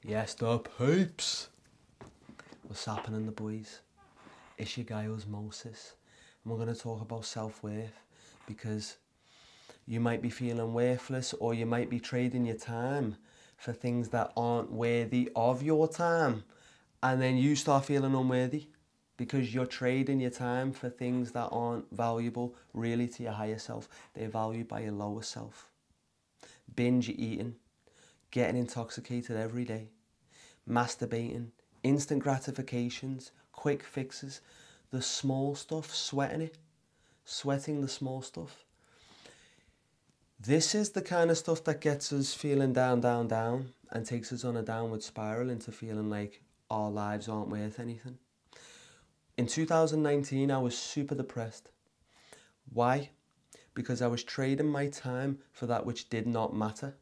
Yes, the peeps. What's happening, the boys? It's your guy Osmosis, and we're going to talk about self-worth, because you might be feeling worthless, or you might be trading your time for things that aren't worthy of your time, and then you start feeling unworthy because you're trading your time for things that aren't valuable really to your higher self. They're valued by your lower self. Binge eating, getting intoxicated every day, masturbating, instant gratifications, quick fixes, the small stuff, sweating the small stuff. This is the kind of stuff that gets us feeling down, and takes us on a downward spiral into feeling like our lives aren't worth anything. In 2019, I was super depressed. Why? Because I was trading my time for that which did not matter.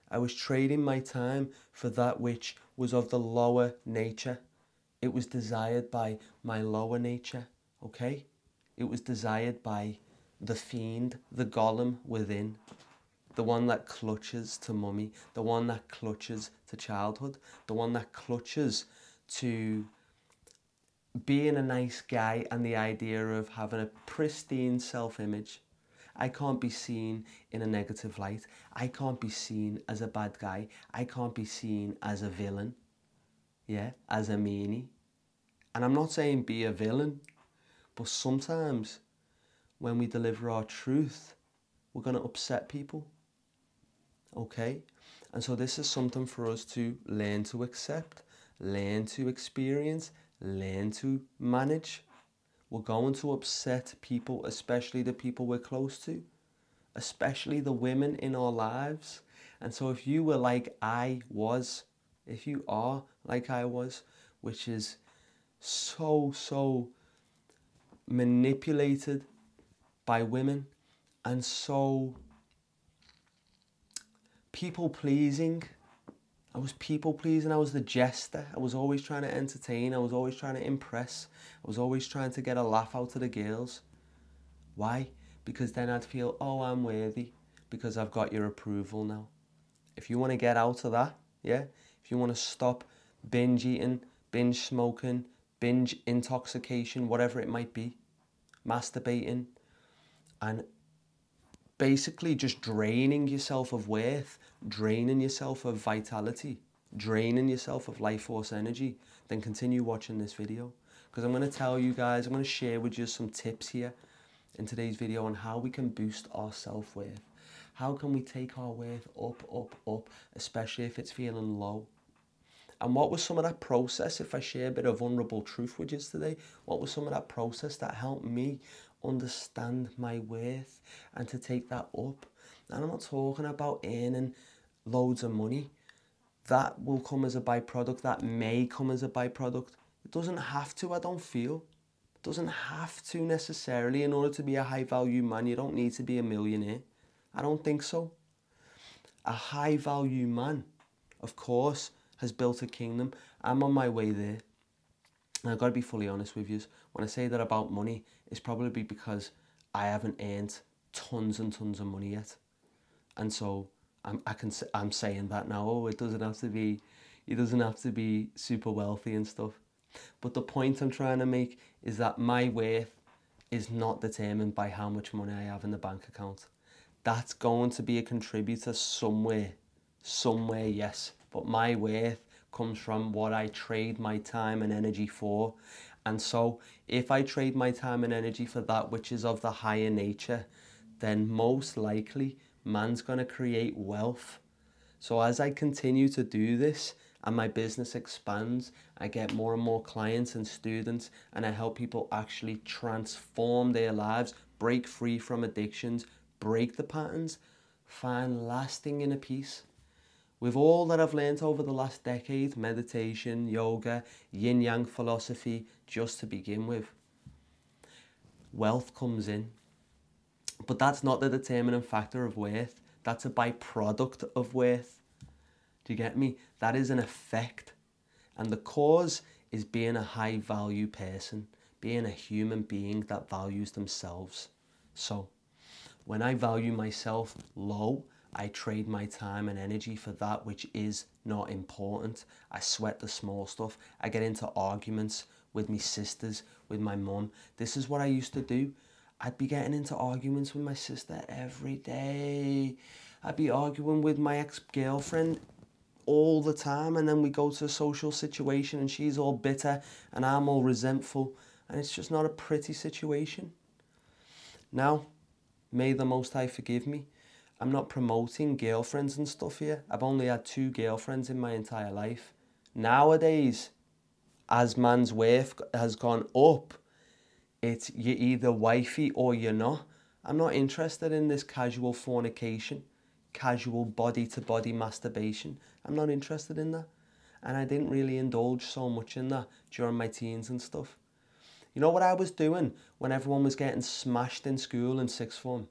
I was trading my time for that which was of the lower nature. It was desired by my lower nature, okay? It was desired by the fiend, the golem within, the one that clutches to mummy, the one that clutches to childhood, the one that clutches to being a nice guy and the idea of having a pristine self-image. I can't be seen in a negative light. I can't be seen as a bad guy. I can't be seen as a villain, yeah, as a meanie. And I'm not saying be a villain, but sometimes when we deliver our truth, we're going to upset people, okay? And so this is something for us to learn to accept, learn to experience, learn to manage. We're going to upset people, especially the people we're close to, especially the women in our lives. And so if you were like I was, if you are like I was, which is so manipulated by women and so people-pleasing. I was people-pleasing. I was the jester. I was always trying to entertain. I was always trying to impress. I was always trying to get a laugh out of the girls. Why? Because then I'd feel, oh, I'm worthy because I've got your approval now. If you want to get out of that, yeah? If you want to stop binge eating, binge smoking, binge intoxication, whatever it might be, masturbating, and basically just draining yourself of worth, draining yourself of vitality, draining yourself of life force energy, then continue watching this video. Because I'm going to tell you guys, I'm going to share with you some tips here in today's video on how we can boost our self-worth. How can we take our worth up, especially if it's feeling low? And what was some of that process, if I share a bit of vulnerable truth with you today, what was some of that process that helped me understand my worth and to take that up? And I'm not talking about earning loads of money. That will come as a byproduct, that may come as a byproduct. It doesn't have to, I don't feel. It doesn't have to necessarily. In order to be a high value man, you don't need to be a millionaire. I don't think so. A high value man, of course, has built a kingdom. I'm on my way there. And I've got to be fully honest with you. When I say that about money, it's probably because I haven't earned tons and tons of money yet. And so I'm saying that now. Oh, it doesn't have to be super wealthy and stuff. But the point I'm trying to make is that my worth is not determined by how much money I have in the bank account. That's going to be a contributor somewhere, yes. But my worth comes from what I trade my time and energy for. And so if I trade my time and energy for that which is of the higher nature, then most likely man's going to create wealth. So as I continue to do this and my business expands, I get more and more clients and students, and I help people actually transform their lives, break free from addictions, break the patterns, find lasting inner peace. With all that I've learned over the last decade, meditation, yoga, yin-yang philosophy, just to begin with, wealth comes in. But that's not the determining factor of worth. That's a byproduct of worth. Do you get me? That is an effect. And the cause is being a high value person, being a human being that values themselves. So when I value myself low, I trade my time and energy for that which is not important. I sweat the small stuff. I get into arguments with my sisters, with my mum. This is what I used to do. I'd be getting into arguments with my sister every day. I'd be arguing with my ex-girlfriend all the time, and then we go to a social situation and she's all bitter and I'm all resentful, and it's just not a pretty situation. Now, may the Most High forgive me. I'm not promoting girlfriends and stuff here. I've only had 2 girlfriends in my entire life. Nowadays, as man's worth has gone up, it's you're either wifey or you're not. I'm not interested in this casual fornication, casual body-to-body masturbation. I'm not interested in that. And I didn't really indulge so much in that during my teens and stuff. You know what I was doing when everyone was getting smashed in school in 6th form?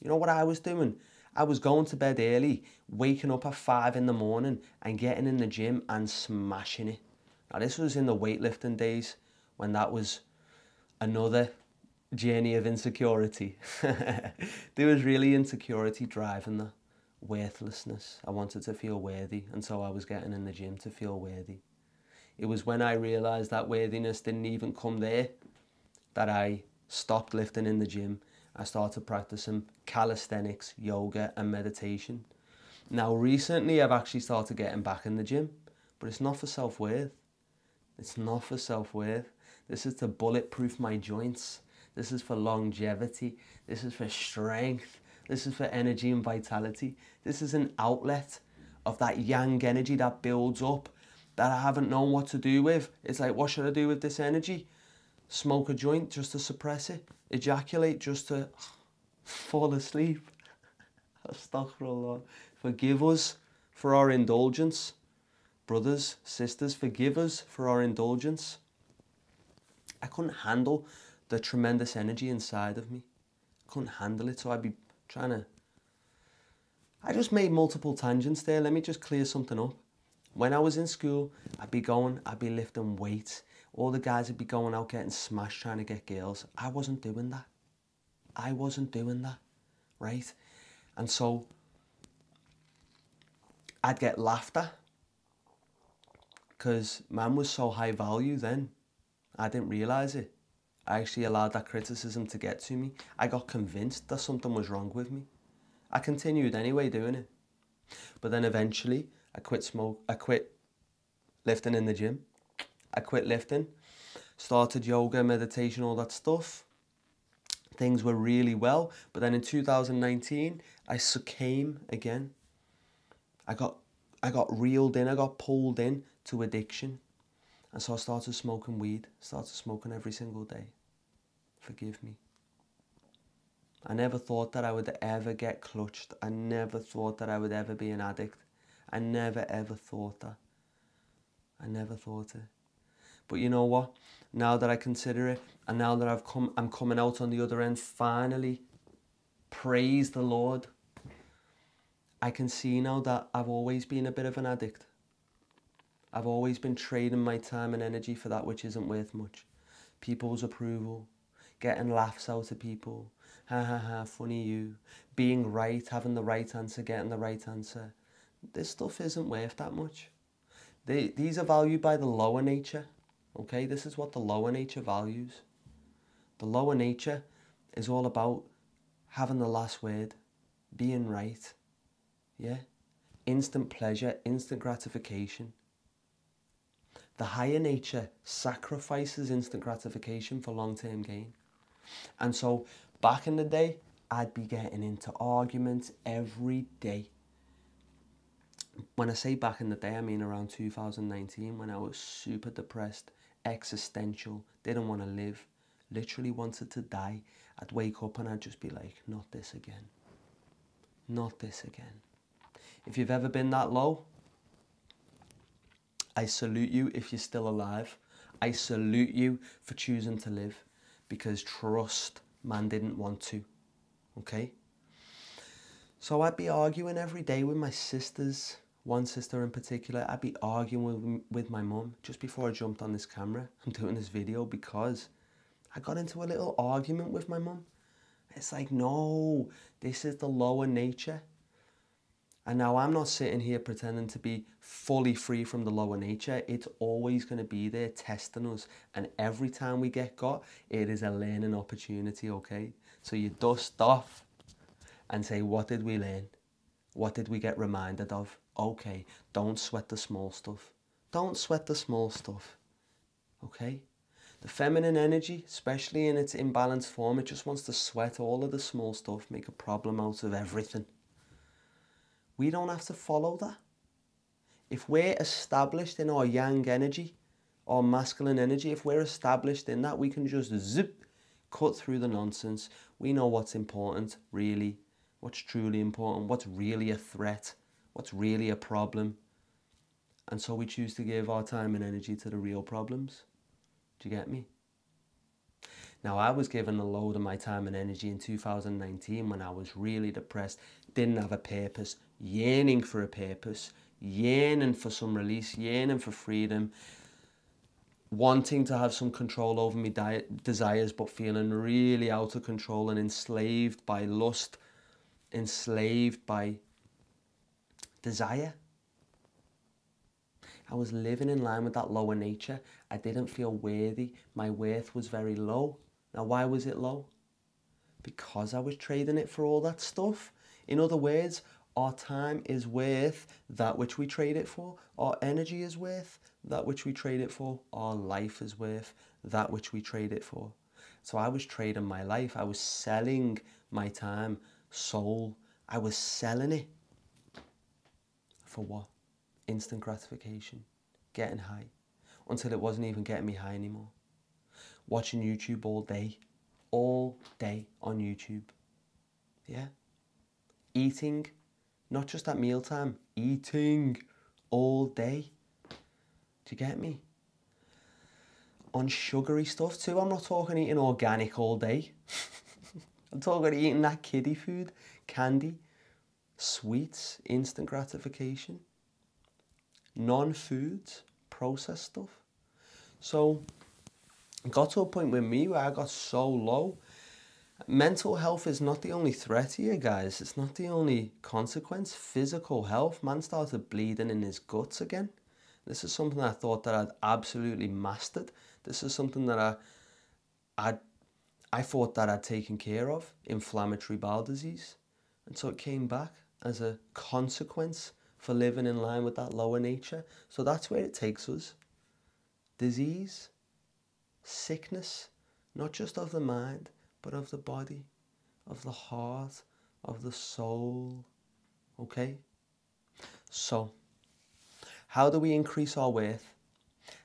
You know what I was doing? I was going to bed early, waking up at 5 in the morning and getting in the gym and smashing it. Now this was in the weightlifting days, when that was another journey of insecurity. There was really insecurity driving that. Worthlessness. I wanted to feel worthy, and so I was getting in the gym to feel worthy. It was when I realised that worthiness didn't even come there that I stopped lifting in the gym. I started practicing calisthenics, yoga and meditation. Now recently I've actually started getting back in the gym, but it's not for self-worth. It's not for self-worth. This is to bulletproof my joints. This is for longevity. This is for strength. This is for energy and vitality. This is an outlet of that yang energy that builds up, that I haven't known what to do with. It's like, what should I do with this energy? Smoke a joint just to suppress it. Ejaculate just to fall asleep. Astaghfirullah. Forgive us for our indulgence. Brothers, sisters, forgive us for our indulgence. I couldn't handle the tremendous energy inside of me. I couldn't handle it, so I'd be trying to... I just made multiple tangents there. Let me just clear something up. When I was in school, I'd be lifting weights. All the guys would be going out getting smashed trying to get girls. I wasn't doing that. I wasn't doing that, right? And so I'd get laughed at because man was so high value then. I didn't realise it. I actually allowed that criticism to get to me. I got convinced that something was wrong with me. I continued anyway doing it. But then eventually I quit lifting in the gym. I quit lifting, started yoga, meditation, all that stuff. Things were really well. But then in 2019, I succumbed again. I got reeled in, I got pulled in to addiction. And so I started smoking weed, started smoking every single day. Forgive me. I never thought that I would ever get clutched. I never thought that I would ever be an addict. I never ever thought that. I never thought it. But you know what? Now that I consider it, and now that I'm coming out on the other end, finally, praise the Lord, I can see now that I've always been a bit of an addict. I've always been trading my time and energy for that which isn't worth much. People's approval, getting laughs out of people, ha ha ha, funny you, being right, having the right answer, getting the right answer. This stuff isn't worth that much. These are valued by the lower nature, okay? This is what the lower nature values. The lower nature is all about having the last word, being right, yeah? Instant pleasure, instant gratification. The higher nature sacrifices instant gratification for long-term gain. And so back in the day, I'd be getting into arguments every day. When I say back in the day, I mean around 2019, when I was super depressed, existential, didn't want to live, literally wanted to die. I'd wake up and I'd just be like, not this again. Not this again. If you've ever been that low, I salute you if you're still alive. I salute you for choosing to live, because trust, man didn't want to, okay? So I'd be arguing every day with my sisters, one sister in particular. I'd be arguing with my mum just before I jumped on this camera. I'm doing this video because I got into a little argument with my mum. It's like, no, this is the lower nature. And now I'm not sitting here pretending to be fully free from the lower nature. It's always going to be there testing us. And every time we get got, it is a learning opportunity, okay? So you dust off and say, what did we learn? What did we get reminded of? Okay, don't sweat the small stuff. Don't sweat the small stuff, okay? The feminine energy, especially in its imbalanced form, it just wants to sweat all of the small stuff, make a problem out of everything. We don't have to follow that. If we're established in our yang energy, our masculine energy, if we're established in that, we can just zip, cut through the nonsense. We know what's important, really, what's truly important, what's really a threat, what's really a problem. And so we choose to give our time and energy to the real problems. Do you get me? Now, I was given a load of my time and energy in 2019 when I was really depressed, didn't have a purpose, yearning for a purpose, yearning for some release, yearning for freedom, wanting to have some control over my desires, but feeling really out of control and enslaved by lust, enslaved by desire. I was living in line with that lower nature. I didn't feel worthy. My worth was very low. Now, why was it low? Because I was trading it for all that stuff. In other words, our time is worth that which we trade it for. Our energy is worth that which we trade it for. Our life is worth that which we trade it for. So I was trading my life. I was selling my time, soul. I was selling it. For what? Instant gratification. Getting high. Until it wasn't even getting me high anymore. Watching YouTube all day on YouTube. Yeah. Eating, not just at mealtime, eating all day. Do you get me? On sugary stuff too. I'm not talking eating organic all day. I'm talking eating that kiddie food, candy, sweets, instant gratification, non-foods, processed stuff. So it got to a point with me where I got so low. Mental health is not the only threat here, guys. It's not the only consequence. Physical health, man started bleeding in his guts again. This is something I thought that I'd absolutely mastered. This is something that I thought that I'd taken care of, inflammatory bowel disease. And so it came back as a consequence for living in line with that lower nature. So that's where it takes us. Disease, sickness, not just of the mind, but of the body, of the heart, of the soul. Okay? So, how do we increase our worth?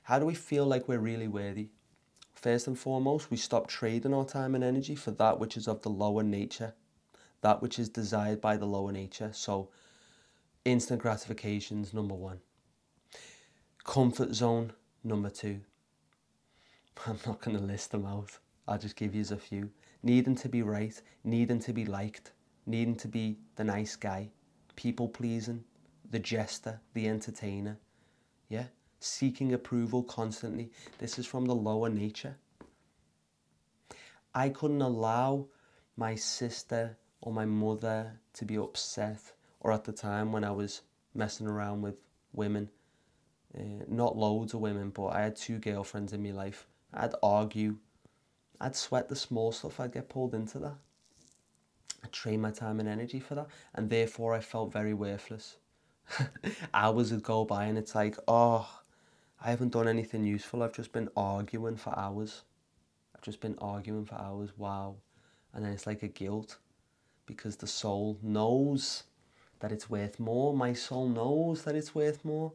How do we feel like we're really worthy? First and foremost, we stop trading our time and energy for that which is of the lower nature, that which is desired by the lower nature. So, instant gratification's number one. Comfort zone, number two. I'm not going to list them out. I'll just give you a few. Needing to be right, needing to be liked, needing to be the nice guy, people pleasing, the jester, the entertainer. Yeah? Seeking approval constantly. This is from the lower nature. I couldn't allow my sister or my mother to be upset, or at the time when I was messing around with women, not loads of women, but I had 2 girlfriends in my life. I'd argue, I'd sweat the small stuff, I'd get pulled into that. I'd trade my time and energy for that, and therefore I felt very worthless. Hours would go by and it's like, oh, I haven't done anything useful, I've just been arguing for hours. Wow. And then it's like a guilt, because the soul knows that it's worth more. My soul knows that it's worth more.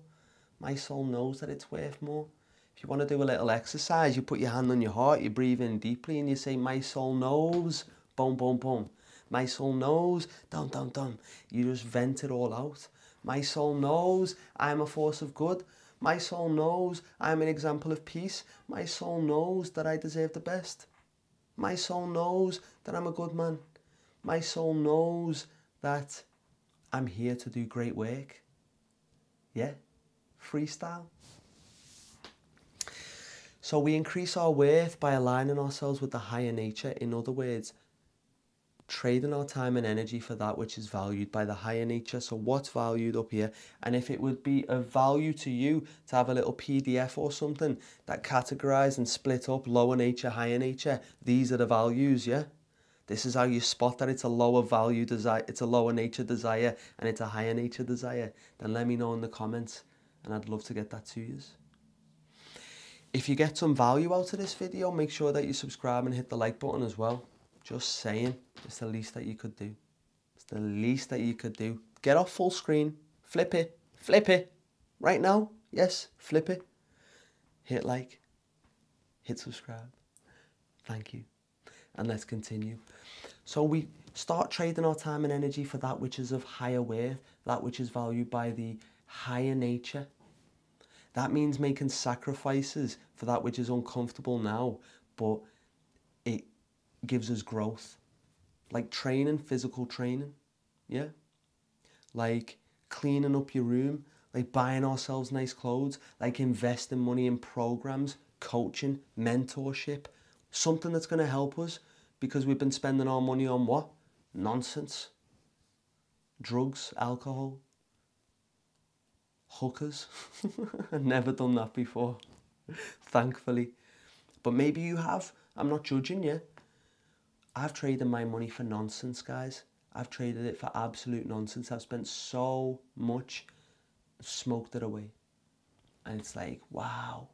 My soul knows that it's worth more. If you want to do a little exercise, you put your hand on your heart, you breathe in deeply and you say, my soul knows, boom, boom, boom. My soul knows, dum, dum, dum. You just vent it all out. My soul knows I'm a force of good. My soul knows I'm an example of peace. My soul knows that I deserve the best. My soul knows that I'm a good man. My soul knows that I'm here to do great work. Yeah, freestyle. So we increase our worth by aligning ourselves with the higher nature. In other words, trading our time and energy for that which is valued by the higher nature. So what's valued up here? And if it would be of value to you to have a little PDF or something that categorized and split up lower nature, higher nature, these are the values, yeah? This is how you spot that it's a lower value desire, it's a lower nature desire, and it's a higher nature desire. Then let me know in the comments, and I'd love to get that to you. If you get some value out of this video, make sure that you subscribe and hit the like button as well. Just saying, it's the least that you could do. It's the least that you could do. Get off full screen, flip it, right now, yes, flip it. Hit like, hit subscribe. Thank you. And let's continue. So we start trading our time and energy for that which is of higher worth, that which is valued by the higher nature. That means making sacrifices for that which is uncomfortable now, but it gives us growth. Like training, physical training, yeah? Like cleaning up your room, like buying ourselves nice clothes, like investing money in programs, coaching, mentorship, something that's going to help us, because we've been spending our money on what? Nonsense. Drugs, alcohol, hookers. I've never done that before, thankfully. But maybe you have. I'm not judging you. I've traded my money for nonsense, guys. I've traded it for absolute nonsense. I've spent so much, smoked it away. And it's like, wow.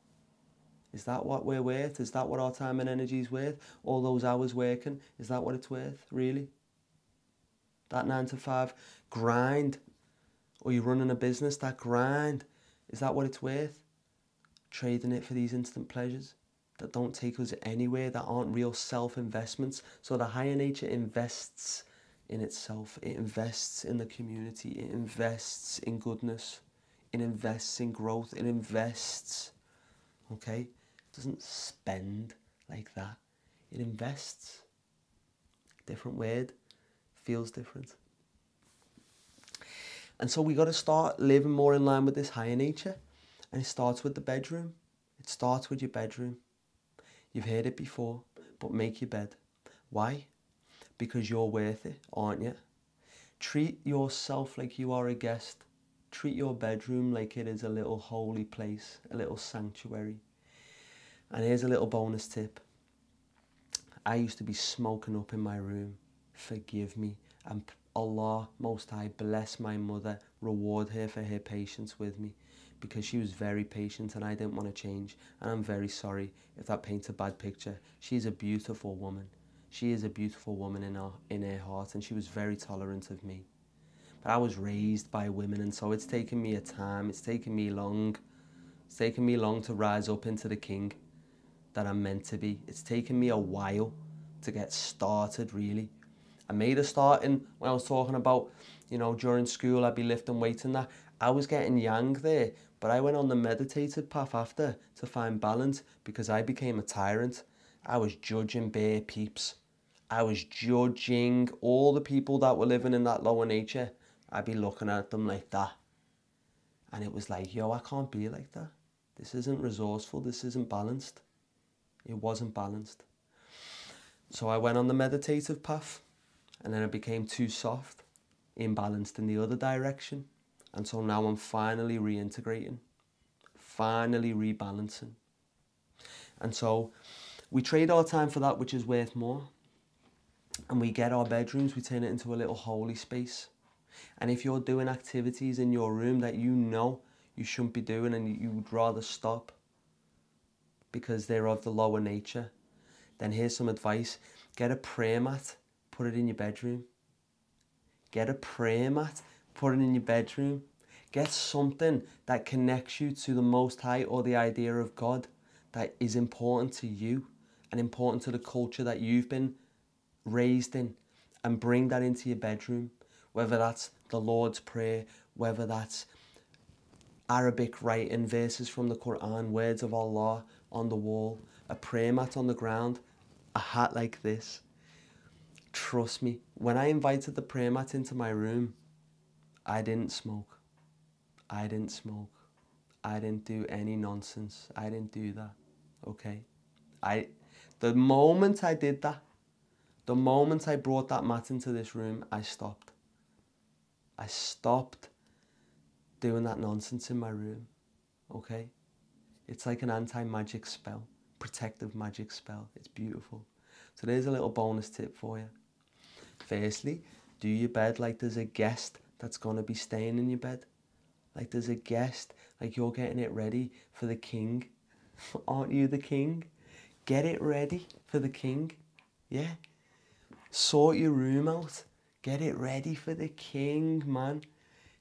Is that what we're worth? Is that what our time and energy is worth? All those hours working, is that what it's worth, really? That 9 to 5 grind, or you're running a business, that grind, is that what it's worth? Trading it for these instant pleasures that don't take us anywhere, that aren't real self-investments. So the higher nature invests in itself. It invests in the community. It invests in goodness. It invests in growth. It invests, okay? It doesn't spend like that. It invests. Different word, feels different. And so we got to start living more in line with this higher nature. And it starts with the bedroom. It starts with your bedroom. You've heard it before, but make your bed. Why? Because you're worth it, aren't you? Treat yourself like you are a guest. Treat your bedroom like it is a little holy place, a little sanctuary. And here's a little bonus tip. I used to be smoking up in my room. Forgive me. And Allah Most High bless my mother, reward her for her patience with me, because she was very patient and I didn't want to change. And I'm very sorry if that paints a bad picture. She's a beautiful woman. She is a beautiful woman in her heart, and she was very tolerant of me. But I was raised by women, and so it's taken me a time, it's taken me long. It's taken me long to rise up into the king that I'm meant to be. It's taken me a while to get started, really. I made a start in, when I was talking about, you know, during school I'd be lifting weights and that. I was getting yang there, but I went on the meditative path after to find balance, because I became a tyrant. I was judging bare peeps. I was judging all the people that were living in that lower nature. I'd be looking at them like that. And it was like, yo, I can't be like that. This isn't resourceful. This isn't balanced. It wasn't balanced. So I went on the meditative path, and then it became too soft, imbalanced in the other direction. And so now I'm finally reintegrating, finally rebalancing. And so we trade our time for that which is worth more. And we get our bedrooms, we turn it into a little holy space. And if you're doing activities in your room that you know you shouldn't be doing and you would rather stop because they're of the lower nature, then here's some advice. Get a prayer mat, put it in your bedroom. Get a prayer mat, put it in your bedroom. Get something that connects you to the Most High, or the idea of God, that is important to you and important to the culture that you've been raised in, and bring that into your bedroom. Whether that's the Lord's Prayer, whether that's Arabic writing, verses from the Quran, words of Allah on the wall, a prayer mat on the ground, a hat like this. Trust me, when I invited the prayer mat into my room, I didn't smoke. I didn't smoke. I didn't do any nonsense. I didn't do that, okay? The moment I did that, The moment I brought that mat into this room, I stopped. I stopped doing that nonsense in my room, okay? It's like an anti-magic spell, protective magic spell. It's beautiful. So there's a little bonus tip for you. Firstly, do your bed like there's a guest that's going to be staying in your bed. Like there's a guest, like you're getting it ready for the king. Aren't you the king? Get it ready for the king, yeah? Sort your room out. Get it ready for the king, man.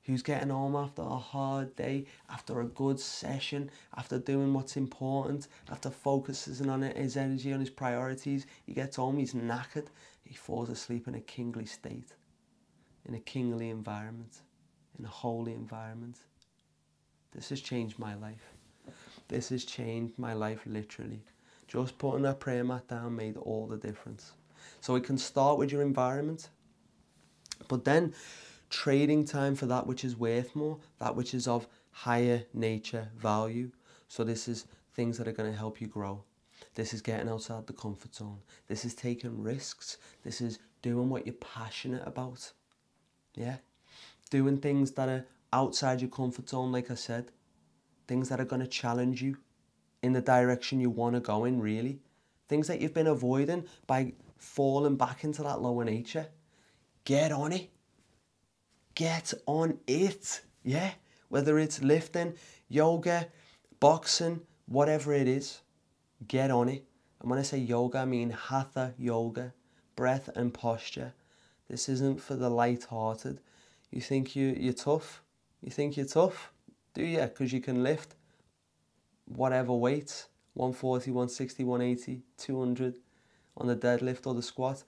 Who's getting home after a hard day, after a good session, after doing what's important, after focusing on his energy, on his priorities. He gets home, he's knackered. He falls asleep in a kingly state, in a kingly environment, in a holy environment. This has changed my life. This has changed my life literally. Just putting that prayer mat down made all the difference. So it can start with your environment, but then trading time for that which is worth more, that which is of higher nature value. So this is things that are going to help you grow. This is getting outside the comfort zone. This is taking risks. This is doing what you're passionate about. Yeah? Doing things that are outside your comfort zone, like I said. Things that are going to challenge you in the direction you want to go in, really. Things that you've been avoiding by falling back into that lower nature. Get on it. Get on it. Yeah? Whether it's lifting, yoga, boxing, whatever it is, get on it. And when I say yoga, I mean hatha yoga, breath and posture. This isn't for the light-hearted. You think you're tough? You think you're tough? Do you? Because you can lift whatever weights, 140, 160, 180, 200 on the deadlift or the squat.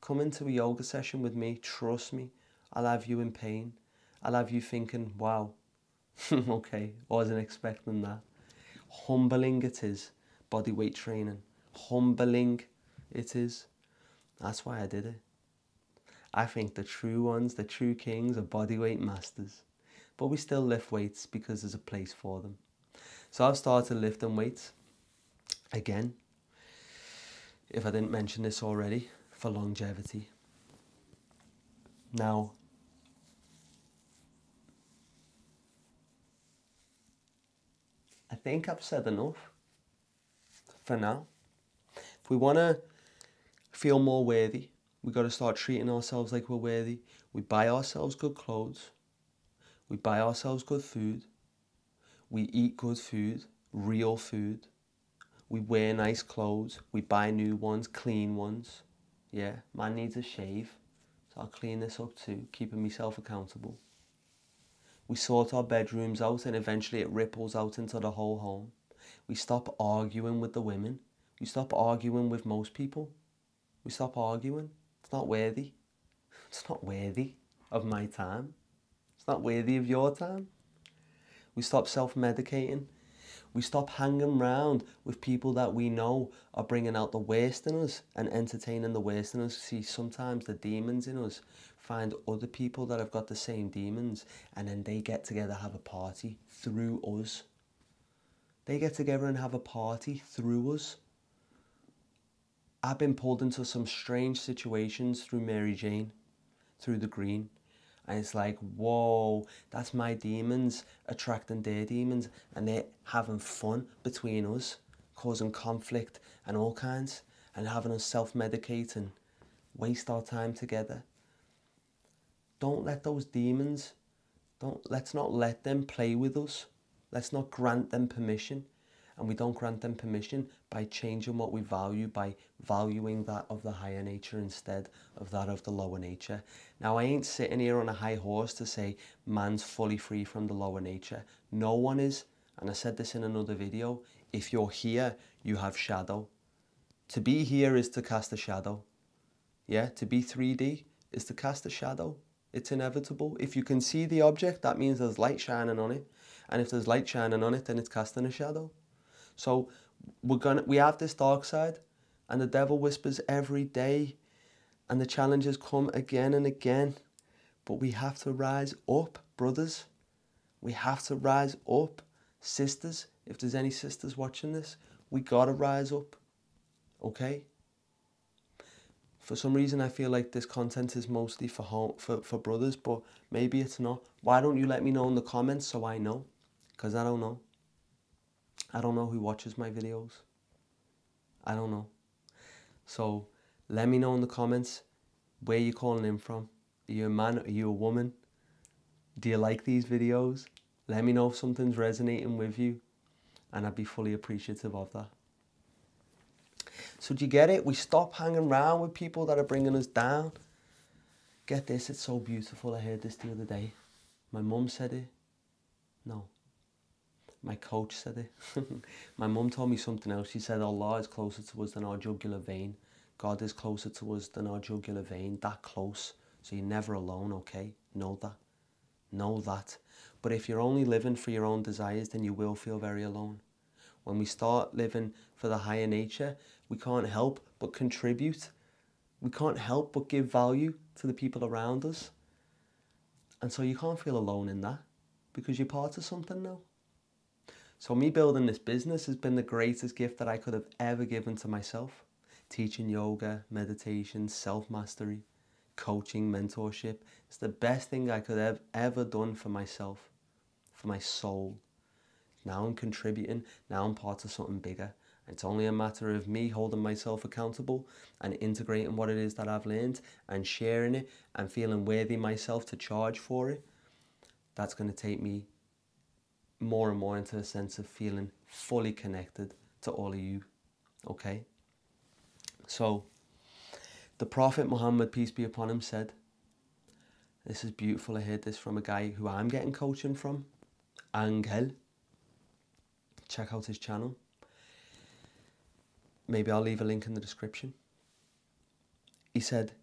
Come into a yoga session with me, trust me. I'll have you in pain. I'll have you thinking, wow, okay, wasn't expecting that. Humbling it is, bodyweight training. Humbling it is. That's why I did it. I think the true ones, the true kings are bodyweight masters. But we still lift weights because there's a place for them. So I've started lifting weights again, if I didn't mention this already, for longevity. Now, I think I've said enough for now. If we want to feel more worthy, we've got to start treating ourselves like we're worthy. We buy ourselves good clothes. We buy ourselves good food. We eat good food, real food. We wear nice clothes. We buy new ones, clean ones. Yeah, man needs a shave. So I'll clean this up too, keeping myself accountable. We sort our bedrooms out and eventually it ripples out into the whole home. We stop arguing with the women. We stop arguing with most people. We stop arguing. It's not worthy. It's not worthy of my time. It's not worthy of your time. We stop self-medicating. We stop hanging around with people that we know are bringing out the worst in us and entertaining the worst in us. See, sometimes the demons in us find other people that have got the same demons and then they get together, have a party through us. They get together and have a party through us. I've been pulled into some strange situations through Mary Jane, through the green. And it's like, whoa, that's my demons attracting their demons and they're having fun between us, causing conflict and all kinds, and having us self-medicate and waste our time together. Don't let those demons, let's not let them play with us. Let's not grant them permission. And we don't grant them permission by changing what we value, by valuing that of the higher nature instead of that of the lower nature. Now, I ain't sitting here on a high horse to say man's fully free from the lower nature. No one is. And I said this in another video. If you're here, you have shadow. To be here is to cast a shadow. Yeah, to be 3D is to cast a shadow. It's inevitable. If you can see the object, that means there's light shining on it. And if there's light shining on it, then it's casting a shadow. So we have this dark side, and the devil whispers every day, and the challenges come again and again. But we have to rise up, brothers. We have to rise up. Sisters, if there's any sisters watching this, we gotta rise up. Okay? For some reason, I feel like this content is mostly for brothers, but maybe it's not. Why don't you let me know in the comments so I know? Because I don't know. I don't know who watches my videos. I don't know. So let me know in the comments where you're calling in from. Are you a man? Are you a woman? Do you like these videos? Let me know if something's resonating with you, and I'd be fully appreciative of that. So do you get it? We stop hanging around with people that are bringing us down. Get this, it's so beautiful. I heard this the other day. My mum said it. No. My coach said it. My mum told me something else. She said, Allah is closer to us than our jugular vein. God is closer to us than our jugular vein. That close. So you're never alone, okay? Know that. Know that. But if you're only living for your own desires, then you will feel very alone. When we start living for the higher nature, we can't help but contribute. We can't help but give value to the people around us. And so you can't feel alone in that, because you're part of something now. So me building this business has been the greatest gift that I could have ever given to myself. Teaching yoga, meditation, self-mastery, coaching, mentorship. It's the best thing I could have ever done for myself, for my soul. Now I'm contributing, now I'm part of something bigger. It's only a matter of me holding myself accountable and integrating what it is that I've learned and sharing it and feeling worthy myself to charge for it. That's going to take me more and more into a sense of feeling fully connected to all of you, okay? So, the Prophet Muhammad, peace be upon him, said, this is beautiful, I heard this from a guy who I'm getting coaching from, Angel. Check out his channel. Maybe I'll leave a link in the description. He said,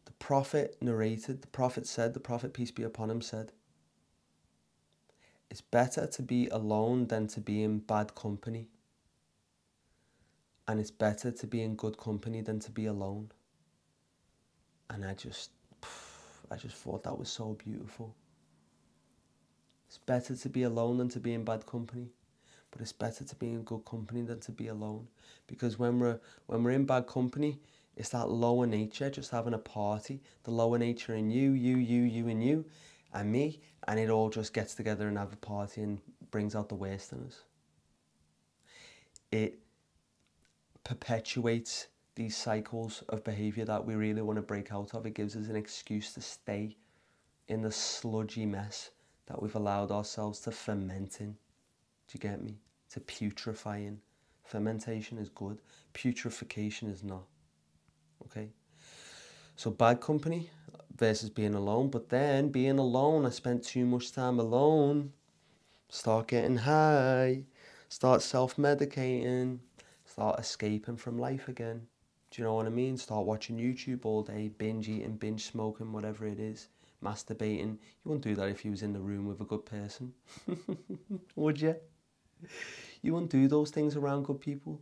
the Prophet narrated, the Prophet said, the Prophet, peace be upon him, said, it's better to be alone than to be in bad company. And it's better to be in good company than to be alone. And I just thought that was so beautiful. It's better to be alone than to be in bad company. But it's better to be in good company than to be alone. Because when we're in bad company, it's that lower nature just having a party. The lower nature in you and you, and me. And it all just gets together and have a party and brings out the worst in us. It perpetuates these cycles of behaviour that we really want to break out of. It gives us an excuse to stay in the sludgy mess that we've allowed ourselves to ferment in. Do you get me? To putrefy in. Fermentation is good. Putrefaction is not. Okay? So bad company versus being alone. But then being alone, I spent too much time alone. Start getting high. Start self-medicating. Start escaping from life again. Do you know what I mean? Start watching YouTube all day. Binge eating, binge smoking, whatever it is. Masturbating. You wouldn't do that if you was in the room with a good person. Would you? You wouldn't do those things around good people.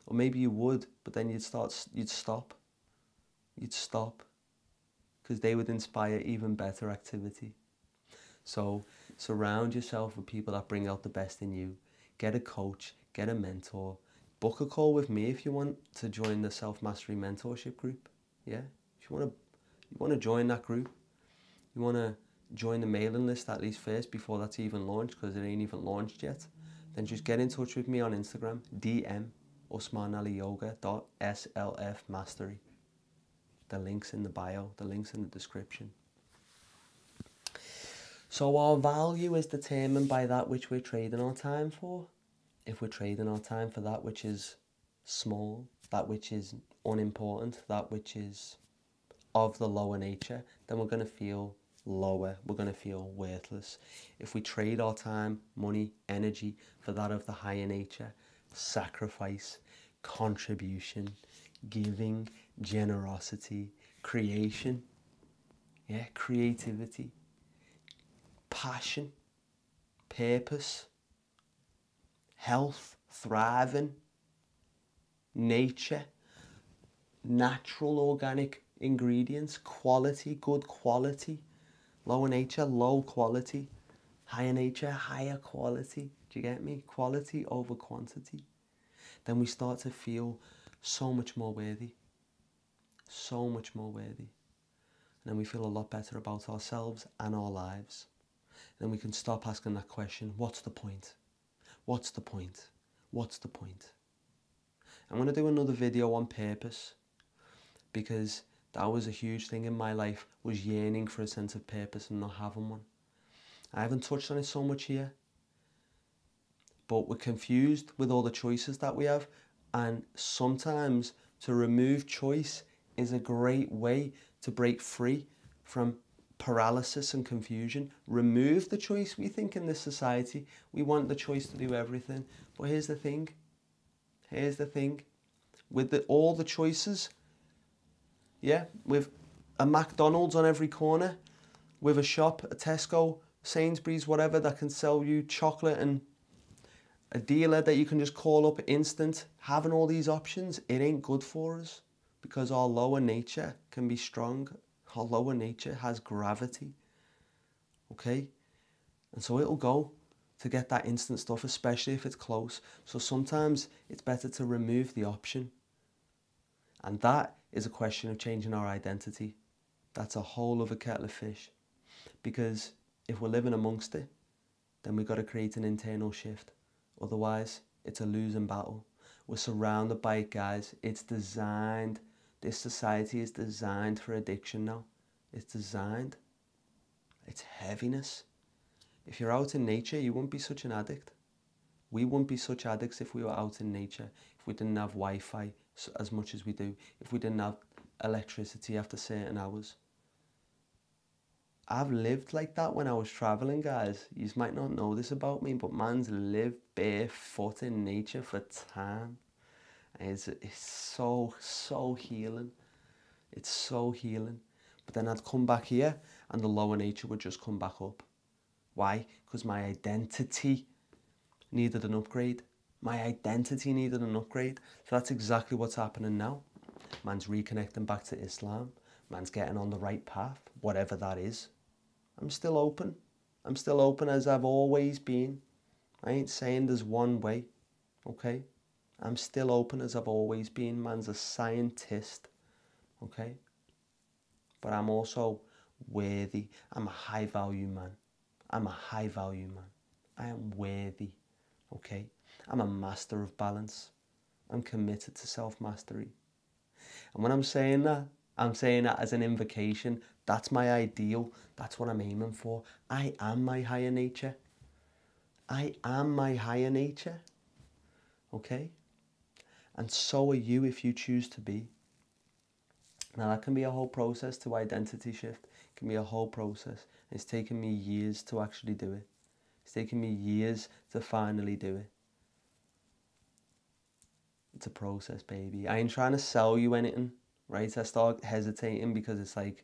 Or maybe you would, but then you'd stop. You'd stop. Because they would inspire even better activity. So surround yourself with people that bring out the best in you. Get a coach, get a mentor. Book a call with me if you want to join the Self-Mastery Mentorship group. Yeah? If you want to join that group, you want to join the mailing list at least first before that's even launched, because it ain't even launched yet, then just get in touch with me on Instagram, DM usmanaliyoga.slfmastery. The link's in the bio, the link's in the description. So our value is determined by that which we're trading our time for. If we're trading our time for that which is small, that which is unimportant, that which is of the lower nature, then we're going to feel lower, we're going to feel worthless. If we trade our time, money, energy for that of the higher nature, sacrifice, contribution, giving, generosity, creation, creativity, passion, purpose, health, thriving, nature, natural organic ingredients, quality, good quality, lower nature, low quality, higher nature, higher quality. Do you get me? Quality over quantity. Then we start to feel so much more worthy. so much more worthy. And then we feel a lot better about ourselves and our lives. And then we can stop asking that question, what's the point? What's the point? What's the point? I'm going to do another video on purpose, because that was a huge thing in my life, was yearning for a sense of purpose and not having one. I haven't touched on it so much here, but we're confused with all the choices that we have, and sometimes to remove choice is a great way to break free from paralysis and confusion. Remove the choice. We think in this society we want the choice to do everything, but here's the thing. With all the choices, yeah, with a McDonald's on every corner, with a shop, a Tesco, Sainsbury's, whatever, that can sell you chocolate, and a dealer that you can just call up instant, having all these options, it ain't good for us, because our lower nature can be strong. Our lower nature has gravity, okay? And so it'll go to get that instant stuff, especially if it's close. So sometimes it's better to remove the option. And that is a question of changing our identity. That's a whole other kettle of fish. Because if we're living amongst it, then we've got to create an internal shift. Otherwise, it's a losing battle. We're surrounded by it, guys. It's designed. This society is designed for addiction now. It's designed. It's heaviness. If you're out in nature, you wouldn't be such an addict. We wouldn't be such addicts if we were out in nature, if we didn't have Wi-Fi as much as we do, if we didn't have electricity after certain hours. I've lived like that when I was traveling, guys. You might not know this about me, but man's lived barefoot in nature for time. It's so healing. It's so healing. But then I'd come back here and the lower nature would just come back up. Why? Because my identity needed an upgrade. My identity needed an upgrade. So that's exactly what's happening now. Man's reconnecting back to Islam. Man's getting on the right path, whatever that is. I'm still open. I'm still open as I've always been. I ain't saying there's one way, okay? I'm still open as I've always been. Man's a scientist, okay? But I'm also worthy. I'm a high value man. I'm a high value man. I am worthy, okay? I'm a master of balance. I'm committed to self-mastery. And when I'm saying that as an invocation. That's my ideal. That's what I'm aiming for. I am my higher nature. I am my higher nature, okay? And so are you if you choose to be. Now that can be a whole process to identity shift. It can be a whole process. It's taken me years to actually do it. It's taken me years to finally do it. It's a process, baby. I ain't trying to sell you anything, right? I start hesitating because it's like,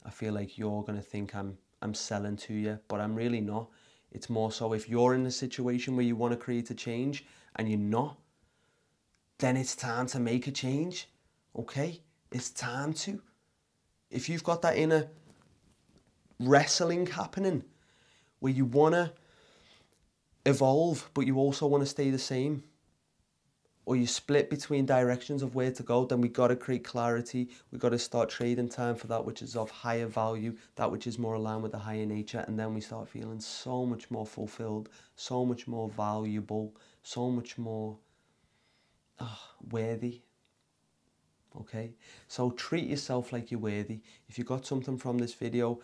I feel like you're going to think I'm selling to you, but I'm really not. It's more so if you're in a situation where you want to create a change and you're not, then it's time to make a change, okay? It's time to. If you've got that inner wrestling happening where you want to evolve, but you also want to stay the same, or you split between directions of where to go, then we've got to create clarity. We've got to start trading time for that which is of higher value, that which is more aligned with the higher nature, and then we start feeling so much more fulfilled, so much more valuable, so much more worthy. Okay, so treat yourself like you're worthy. If you got something from this video,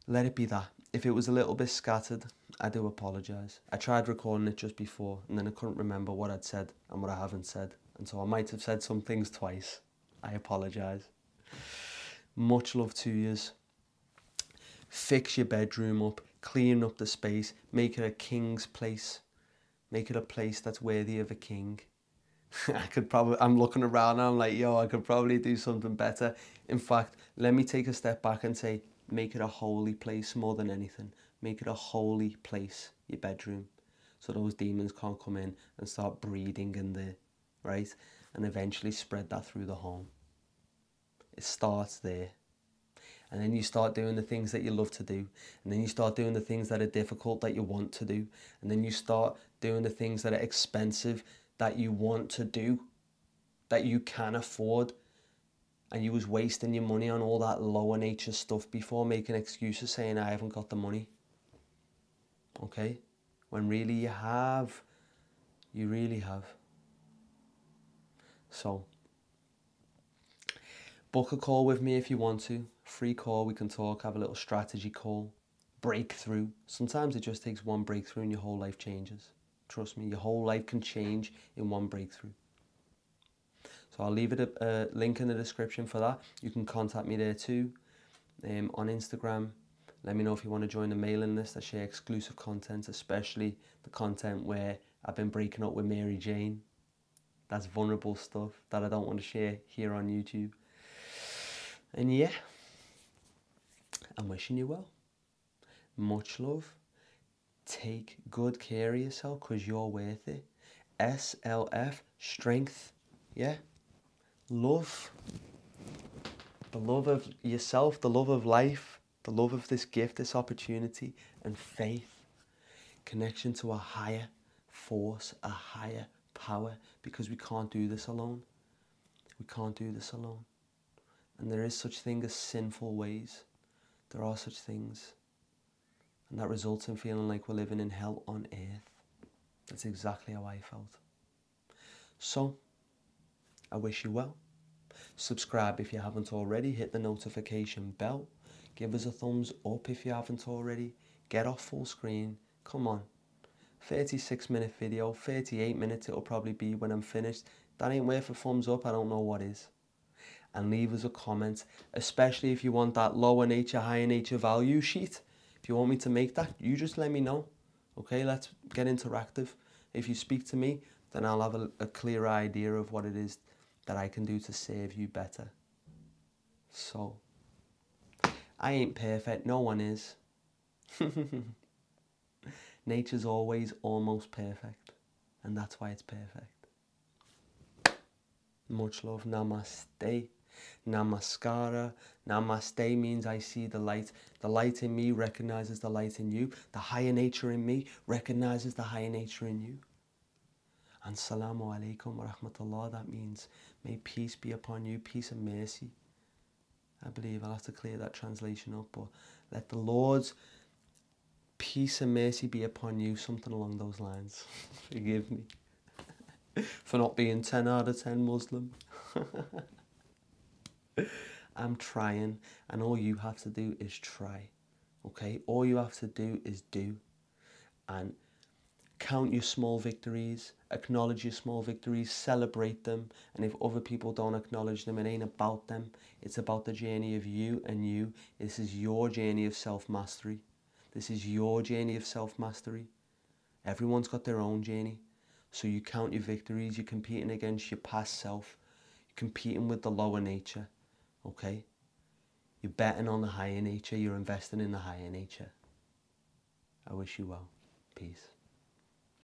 let it be that. If it was a little bit scattered, I do apologise. I tried recording it just before and then I couldn't remember what I'd said and what I haven't said. And so I might have said some things twice. I apologise. Much love to yous. Fix your bedroom up, clean up the space, make it a king's place. Make it a place that's worthy of a king. I'm looking around and I'm like, yo, I could probably do something better. In fact, let me take a step back and say, make it a holy place more than anything. Make it a holy place, your bedroom. So those demons can't come in and start breeding in there, right? And eventually spread that through the home. It starts there. And then you start doing the things that you love to do. And then you start doing the things that are difficult that you want to do. And then you start doing the things that are expensive that you want to do, that you can afford. and you was wasting your money on all that lower nature stuff before, making excuses saying I haven't got the money. Okay? When really you have. You really have. So, book a call with me if you want to. Free call, we can talk, have a little strategy call. Breakthrough. Sometimes it just takes one breakthrough and your whole life changes. Trust me, your whole life can change in one breakthrough. So I'll leave it a link in the description for that. You can contact me there too. On Instagram, let me know if you want to join the mailing list. I share exclusive content, especially the content where I've been breaking up with Mary Jane. That's vulnerable stuff that I don't want to share here on YouTube. And yeah, I'm wishing you well. Much love. Take good care of yourself because you're worth it. SLF, strength. Yeah. Love. The love of yourself, the love of life, the love of this gift, this opportunity, and faith. Connection to a higher force, a higher power, because we can't do this alone. We can't do this alone. And there is such thing as sinful ways. There are such things. And that results in feeling like we're living in hell on earth. That's exactly how I felt. So, I wish you well. Subscribe if you haven't already. Hit the notification bell. Give us a thumbs up if you haven't already. Get off full screen. Come on. 36-minute video. 38 minutes it'll probably be when I'm finished. That ain't worth a thumbs up. I don't know what is. And leave us a comment. Especially if you want that lower nature, higher nature value sheet. If you want me to make that, you just let me know. Okay, let's get interactive. If you speak to me, then I'll have a clear idea of what it is that I can do to serve you better. So, I ain't perfect, no one is. Nature's always almost perfect, and that's why it's perfect. Much love, namaste. Namaskara. Namaste means I see the light. The light in me recognizes the light in you. The higher nature in me recognizes the higher nature in you. And salamu alaikum wa rahmatullah, that means may peace be upon you, peace and mercy. I believe I'll have to clear that translation up, but let the Lord's peace and mercy be upon you, something along those lines. Forgive me for not being 10 out of 10 Muslim. I'm trying, and all you have to do is try. Okay, all you have to do is do, and count your small victories, acknowledge your small victories, celebrate them. And if other people don't acknowledge them, it ain't about them. It's about the journey of you and you. This is your journey of self-mastery. This is your journey of self-mastery. Everyone's got their own journey. So you count your victories, you're competing against your past self. You're competing with the lower nature, okay? You're betting on the higher nature, you're investing in the higher nature. I wish you well. Peace.